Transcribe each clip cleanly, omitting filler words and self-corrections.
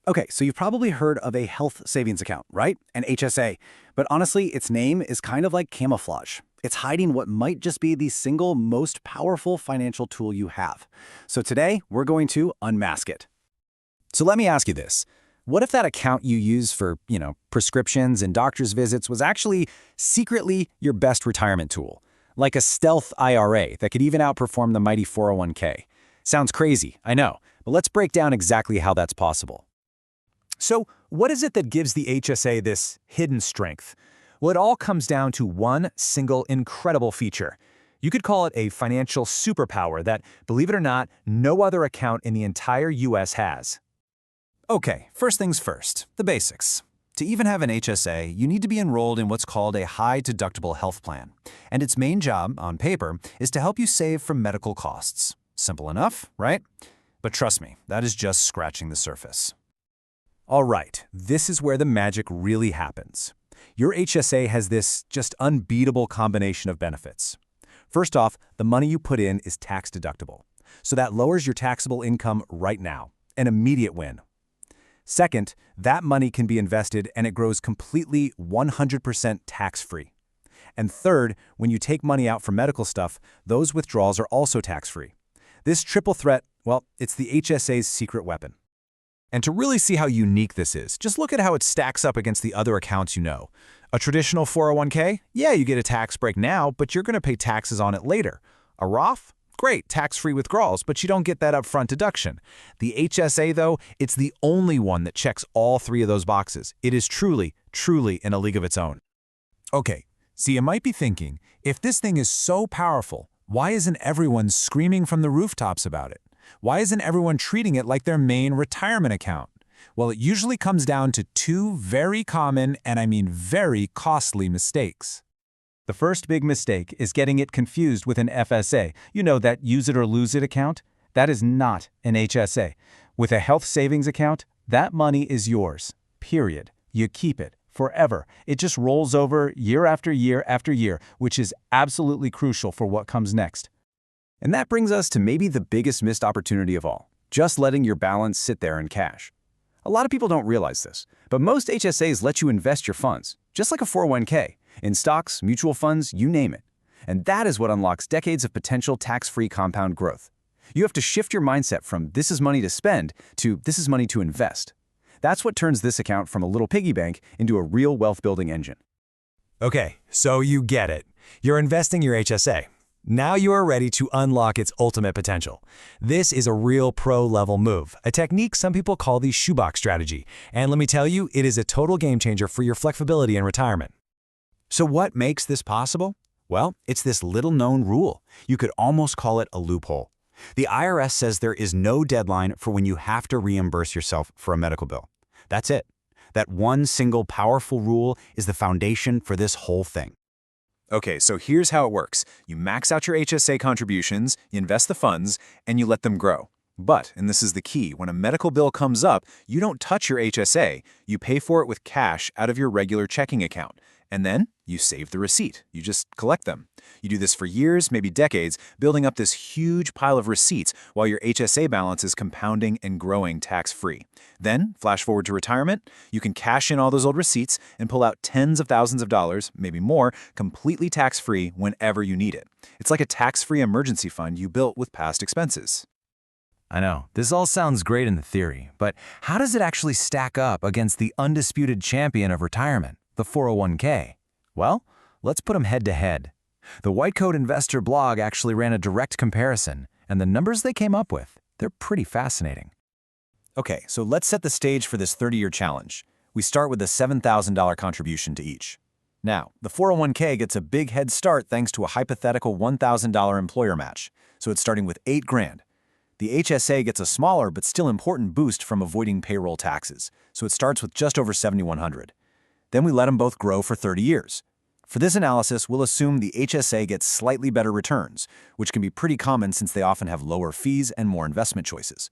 Okay, so you've probably heard of a health savings account, right? An HSA. But honestly, its name is kind of like camouflage. It's hiding what might just be the single most powerful financial tool you have. So today, we're going to unmask it. So let me ask you this. What if that account you use for, prescriptions and doctor's visits was actually secretly your best retirement tool? Like a stealth IRA that could even outperform the mighty 401k. Sounds crazy, I know, but let's break down exactly how that's possible. So, what is it that gives the HSA this hidden strength? Well, it all comes down to one single incredible feature. You could call it a financial superpower that, believe it or not, no other account in the entire US has. Okay, first things first, the basics. To even have an HSA, you need to be enrolled in what's called a high-deductible health plan. And its main job, on paper, is to help you save from medical costs. Simple enough, right? But trust me, that is just scratching the surface. All right, this is where the magic really happens. Your HSA has this just unbeatable combination of benefits. First off, the money you put in is tax deductible. So that lowers your taxable income right now, an immediate win. Second, that money can be invested and it grows completely 100% tax-free. And third, when you take money out for medical stuff, those withdrawals are also tax-free. This triple threat, well, it's the HSA's secret weapon. And to really see how unique this is, just look at how it stacks up against the other accounts you know. A traditional 401k? Yeah, you get a tax break now, but you're going to pay taxes on it later. A Roth? Great, tax-free withdrawals, but you don't get that upfront deduction. The HSA, though, it's the only one that checks all three of those boxes. It is truly, truly in a league of its own. Okay, so you might be thinking, if this thing is so powerful, why isn't everyone screaming from the rooftops about it? Why isn't everyone treating it like their main retirement account? Well, it usually comes down to two very common, and I mean very costly mistakes. The first big mistake is getting it confused with an FSA. You know, that use it or lose it account? That is not an HSA. With a health savings account, that money is yours, period. You keep it forever. It just rolls over year after year after year, which is absolutely crucial for what comes next. And that brings us to maybe the biggest missed opportunity of all, just letting your balance sit there in cash. A lot of people don't realize this, but most HSAs let you invest your funds, just like a 401k, in stocks, mutual funds, you name it. And that is what unlocks decades of potential tax-free compound growth. You have to shift your mindset from this is money to spend to this is money to invest. That's what turns this account from a little piggy bank into a real wealth-building engine. Okay, so you get it. You're investing your HSA. Now you are ready to unlock its ultimate potential. This is a real pro-level move, a technique some people call the shoebox strategy. And let me tell you, it is a total game changer for your flexibility in retirement. So what makes this possible? Well, it's this little-known rule. You could almost call it a loophole. The IRS says there is no deadline for when you have to reimburse yourself for a medical bill. That's it. That one single powerful rule is the foundation for this whole thing. Okay, so here's how it works. You max out your HSA contributions, you invest the funds, and you let them grow. But, and this is the key, when a medical bill comes up, you don't touch your HSA. You pay for it with cash out of your regular checking account. And then you save the receipt. You just collect them. You do this for years, maybe decades, building up this huge pile of receipts while your HSA balance is compounding and growing tax-free. Then, flash forward to retirement, you can cash in all those old receipts and pull out tens of thousands of dollars, maybe more, completely tax-free whenever you need it. It's like a tax-free emergency fund you built with past expenses. I know, this all sounds great in the theory, but how does it actually stack up against the undisputed champion of retirement, the 401k? Well, let's put them head-to-head. The White Coat Investor blog actually ran a direct comparison, and the numbers they came up with, they're pretty fascinating. Okay, so let's set the stage for this 30-year challenge. We start with a $7,000 contribution to each. Now, the 401k gets a big head start thanks to a hypothetical $1,000 employer match, so it's starting with $8,000. The HSA gets a smaller but still important boost from avoiding payroll taxes, so it starts with just over $7,100. Then we let them both grow for 30 years. For this analysis, we'll assume the HSA gets slightly better returns, which can be pretty common since they often have lower fees and more investment choices.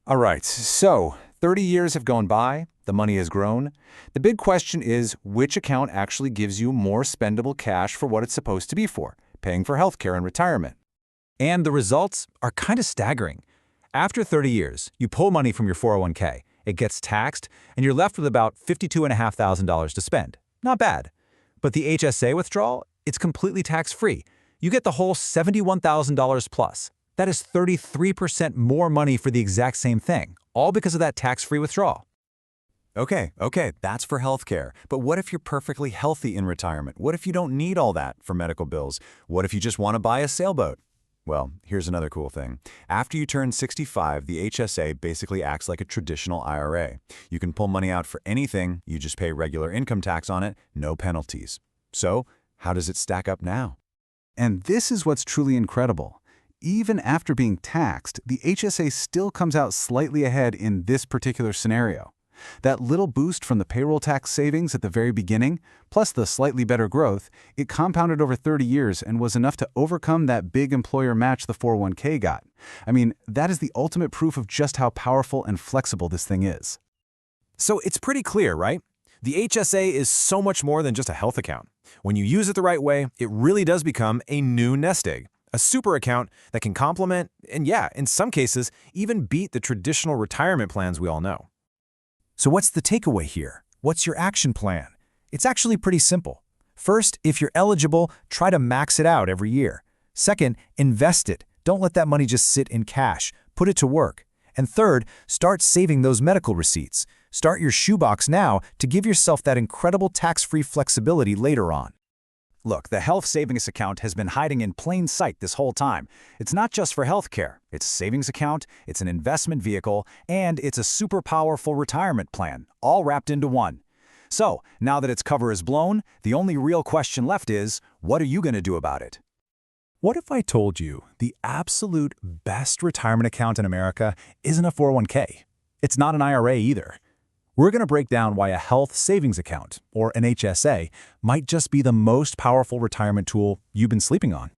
All right, so 30 years have gone by, the money has grown. The big question is which account actually gives you more spendable cash for what it's supposed to be for, paying for healthcare and retirement. And the results are kind of staggering. After 30 years, you pull money from your 401k, it gets taxed, and you're left with about $52,500 to spend. Not bad. But the HSA withdrawal, it's completely tax-free. You get the whole $71,000 plus. That is 33% more money for the exact same thing, all because of that tax-free withdrawal. Okay, that's for healthcare. But what if you're perfectly healthy in retirement? What if you don't need all that for medical bills? What if you just want to buy a sailboat? Well, here's another cool thing. After you turn 65, the HSA basically acts like a traditional IRA. You can pull money out for anything, you just pay regular income tax on it, no penalties. So, how does it stack up now? And this is what's truly incredible. Even after being taxed, the HSA still comes out slightly ahead in this particular scenario. That little boost from the payroll tax savings at the very beginning, plus the slightly better growth, it compounded over 30 years and was enough to overcome that big employer match the 401k got. I mean, that is the ultimate proof of just how powerful and flexible this thing is. So it's pretty clear, right? The HSA is so much more than just a health account. When you use it the right way, it really does become a new nest egg. A super account that can complement, and yeah, in some cases, even beat the traditional retirement plans we all know. So what's the takeaway here? What's your action plan? It's actually pretty simple. First, if you're eligible, try to max it out every year. Second, invest it. Don't let that money just sit in cash. Put it to work. And third, start saving those medical receipts. Start your shoebox now to give yourself that incredible tax-free flexibility later on. Look, the health savings account has been hiding in plain sight this whole time. It's not just for healthcare. It's a savings account, it's an investment vehicle, and it's a super powerful retirement plan, all wrapped into one. So, now that its cover is blown, the only real question left is, what are you going to do about it? What if I told you the absolute best retirement account in America isn't a 401k? It's not an IRA either. We're going to break down why a health savings account, or an HSA, might just be the most powerful retirement tool you've been sleeping on.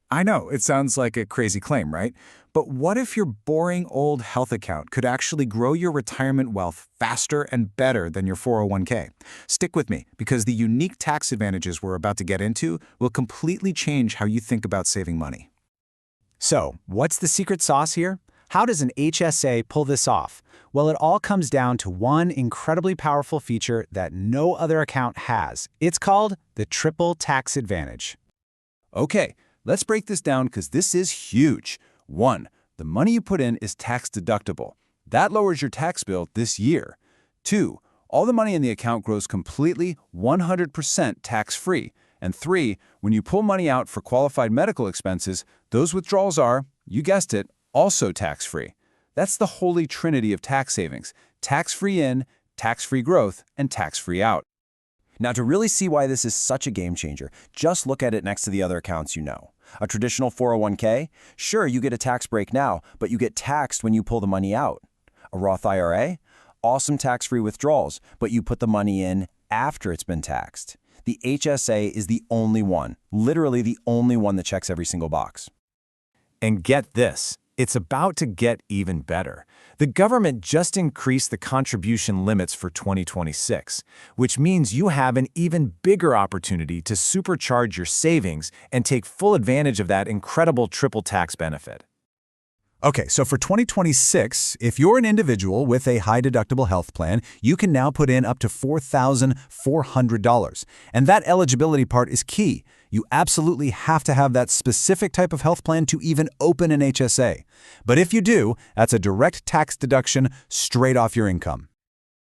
I know, it sounds like a crazy claim, right? But what if your boring old health account could actually grow your retirement wealth faster and better than your 401k? Stick with me, because the unique tax advantages we're about to get into will completely change how you think about saving money. So, what's the secret sauce here? How does an HSA pull this off? Well, it all comes down to one incredibly powerful feature that no other account has. It's called the triple tax advantage. Okay, let's break this down because this is huge. 1, the money you put in is tax deductible. That lowers your tax bill this year. 2, all the money in the account grows completely 100% tax-free. And 3, when you pull money out for qualified medical expenses, those withdrawals are, you guessed it, also tax-free. That's the holy trinity of tax savings: tax-free in, tax-free growth, and tax-free out. Now, to really see why this is such a game changer, just look at it next to the other accounts you know. A traditional 401k? Sure, you get a tax break now, but you get taxed when you pull the money out. A Roth IRA? Awesome tax-free withdrawals, but you put the money in after it's been taxed. The HSA is the only one, literally the only one that checks every single box. And get this. It's about to get even better. The government just increased the contribution limits for 2026, which means you have an even bigger opportunity to supercharge your savings and take full advantage of that incredible triple tax benefit. Okay, so for 2026, if you're an individual with a high-deductible health plan, you can now put in up to $4,400. And that eligibility part is key. You absolutely have to have that specific type of health plan to even open an HSA. But if you do, that's a direct tax deduction straight off your income.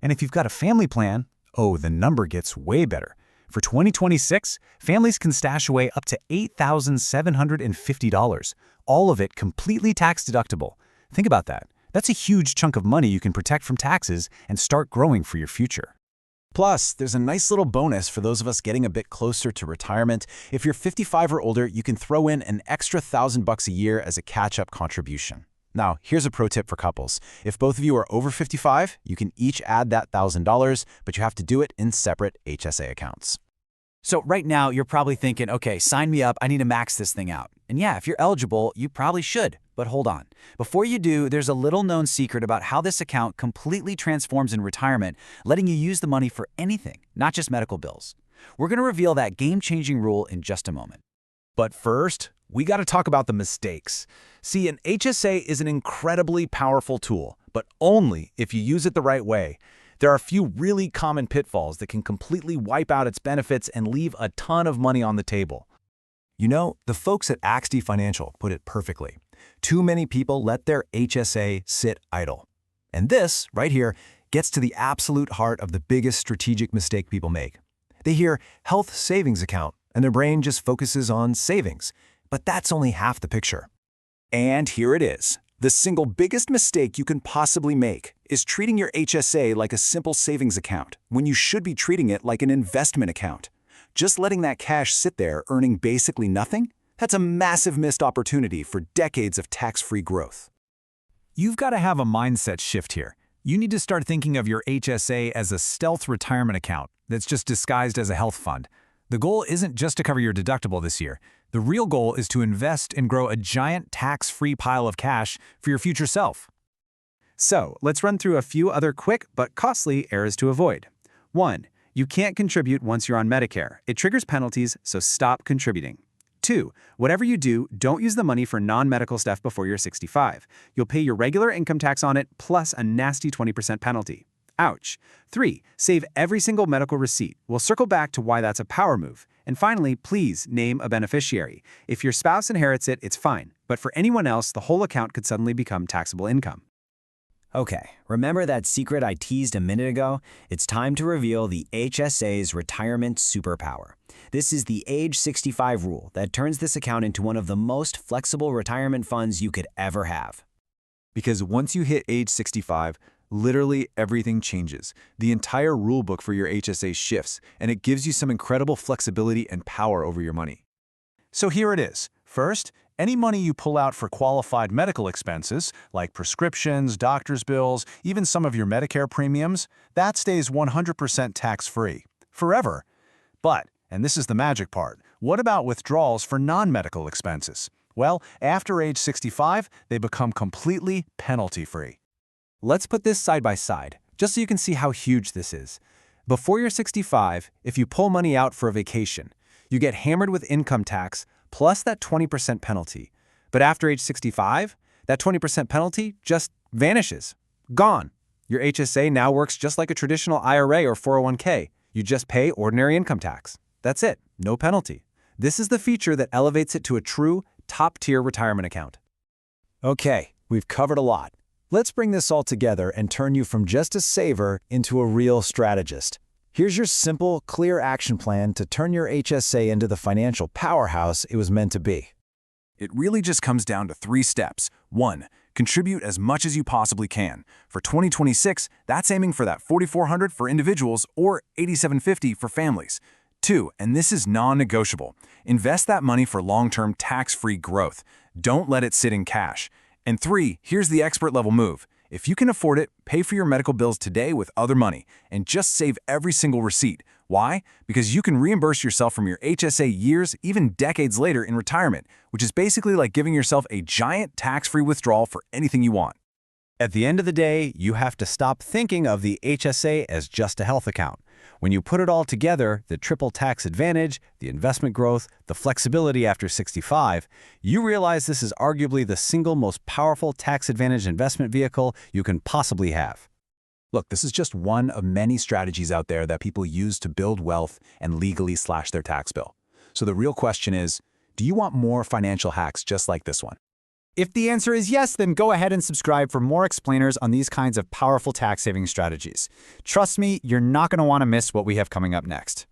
And if you've got a family plan, oh, the number gets way better. For 2026, families can stash away up to $8,750, all of it completely tax-deductible. Think about that. That's a huge chunk of money you can protect from taxes and start growing for your future. Plus, there's a nice little bonus for those of us getting a bit closer to retirement. If you're 55 or older, you can throw in an extra $1,000 a year as a catch-up contribution. Now, here's a pro tip for couples. If both of you are over 55, you can each add that $1,000, but you have to do it in separate HSA accounts. So right now, you're probably thinking, okay, sign me up, I need to max this thing out. And yeah, if you're eligible, you probably should. But hold on. Before you do, there's a little-known secret about how this account completely transforms in retirement, letting you use the money for anything, not just medical bills. We're going to reveal that game-changing rule in just a moment. But first, we got to talk about the mistakes. See, an HSA is an incredibly powerful tool, but only if you use it the right way. There are a few really common pitfalls that can completely wipe out its benefits and leave a ton of money on the table. You know, the folks at AXD Financial put it perfectly. Too many people let their HSA sit idle. And this, right here, gets to the absolute heart of the biggest strategic mistake people make. They hear health savings account, and their brain just focuses on savings. But that's only half the picture. And here it is. The single biggest mistake you can possibly make is treating your HSA like a simple savings account when you should be treating it like an investment account. Just letting that cash sit there earning basically nothing? That's a massive missed opportunity for decades of tax-free growth. You've got to have a mindset shift here. You need to start thinking of your HSA as a stealth retirement account that's just disguised as a health fund. The goal isn't just to cover your deductible this year. The real goal is to invest and grow a giant tax-free pile of cash for your future self. So, let's run through a few other quick but costly errors to avoid. 1. You can't contribute once you're on Medicare. It triggers penalties, so stop contributing. 2. Whatever you do, don't use the money for non-medical stuff before you're 65. You'll pay your regular income tax on it, plus a nasty 20% penalty. Ouch. 3. Save every single medical receipt. We'll circle back to why that's a power move. And finally, please name a beneficiary. If your spouse inherits it, it's fine. But for anyone else, the whole account could suddenly become taxable income. Okay, remember that secret I teased a minute ago? It's time to reveal the HSA's retirement superpower. This is the age 65 rule that turns this account into one of the most flexible retirement funds you could ever have. Because once you hit age 65, literally everything changes. The entire rulebook for your HSA shifts, and it gives you some incredible flexibility and power over your money. So here it is. First, any money you pull out for qualified medical expenses, like prescriptions, doctor's bills, even some of your Medicare premiums, that stays 100% tax-free. Forever. But, and this is the magic part, what about withdrawals for non-medical expenses? Well, after age 65, they become completely penalty-free. Let's put this side by side, just so you can see how huge this is. Before you're 65, if you pull money out for a vacation, you get hammered with income tax plus that 20% penalty. But after age 65, that 20% penalty just vanishes. Gone. Your HSA now works just like a traditional IRA or 401k. You just pay ordinary income tax. That's it. No penalty. This is the feature that elevates it to a true top-tier retirement account. Okay, we've covered a lot. Let's bring this all together and turn you from just a saver into a real strategist. Here's your simple, clear action plan to turn your HSA into the financial powerhouse it was meant to be. It really just comes down to 3 steps. 1. Contribute as much as you possibly can. For 2026, that's aiming for that $4,400 for individuals or $8,750 for families. 2, and this is non-negotiable, invest that money for long-term tax-free growth. Don't let it sit in cash. And 3, here's the expert-level move. If you can afford it, pay for your medical bills today with other money and just save every single receipt. Why? Because you can reimburse yourself from your HSA years, even decades later in retirement, which is basically like giving yourself a giant tax-free withdrawal for anything you want. At the end of the day, you have to stop thinking of the HSA as just a health account. When you put it all together, the triple tax advantage, the investment growth, the flexibility after 65, you realize this is arguably the single most powerful tax-advantaged investment vehicle you can possibly have. Look, this is just one of many strategies out there that people use to build wealth and legally slash their tax bill. So the real question is, do you want more financial hacks just like this one? If the answer is yes, then go ahead and subscribe for more explainers on these kinds of powerful tax-saving strategies. Trust me, you're not going to want to miss what we have coming up next.